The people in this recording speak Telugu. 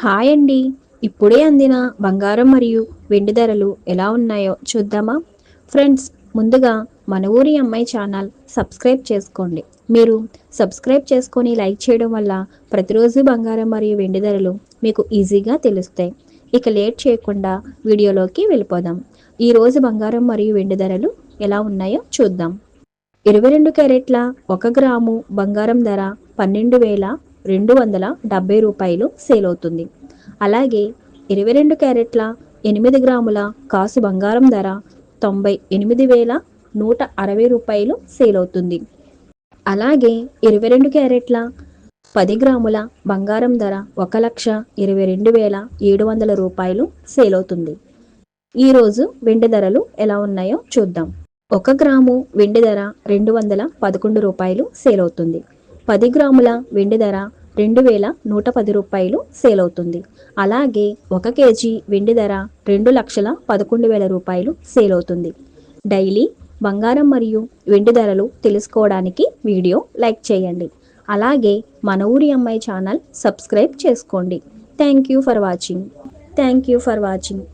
హాయ్ అండి. ఇప్పుడే అందిన బంగారం మరియు వెండి ధరలు ఎలా ఉన్నాయో చూద్దామా? ఫ్రెండ్స్, ముందుగా మన ఊరి అమ్మాయి ఛానల్ సబ్స్క్రైబ్ చేసుకోండి. మీరు సబ్స్క్రైబ్ చేసుకొని లైక్ చేయడం వల్ల ప్రతిరోజు బంగారం మరియు వెండి ధరలు మీకు ఈజీగా తెలుస్తాయి. ఇక లేట్ చేయకుండా వీడియోలోకి వెళ్ళిపోదాం. ఈరోజు బంగారం మరియు వెండి ధరలు ఎలా ఉన్నాయో చూద్దాం. 22 క్యారెట్ల 1 గ్రాము బంగారం ధర 12,270 రూపాయలు సేల్ అవుతుంది. అలాగే 22 క్యారెట్ల 8 గ్రాముల కాసు బంగారం ధర 98,160 రూపాయలు సేల్ అవుతుంది. అలాగే 22 క్యారెట్ల 10 గ్రాముల బంగారం ధర 1,22,700 రూపాయలు సేల్ అవుతుంది. ఈరోజు వెండి ధరలు ఎలా ఉన్నాయో చూద్దాం. 1 గ్రాము వెండి ధర 211 రూపాయలు సేల్ అవుతుంది. 10 గ్రాముల వెండి ధర 2,110 రూపాయలు సేల్ అవుతుంది. అలాగే 1 కేజీ వెండి ధర 2,11,000 రూపాయలు సేల్ అవుతుంది. డైలీ బంగారం మరియు వెండి ధరలు తెలుసుకోవడానికి వీడియో లైక్ చేయండి. అలాగే మన ఊరి అమ్మాయి ఛానల్ సబ్స్క్రైబ్ చేసుకోండి. Thank you for watching.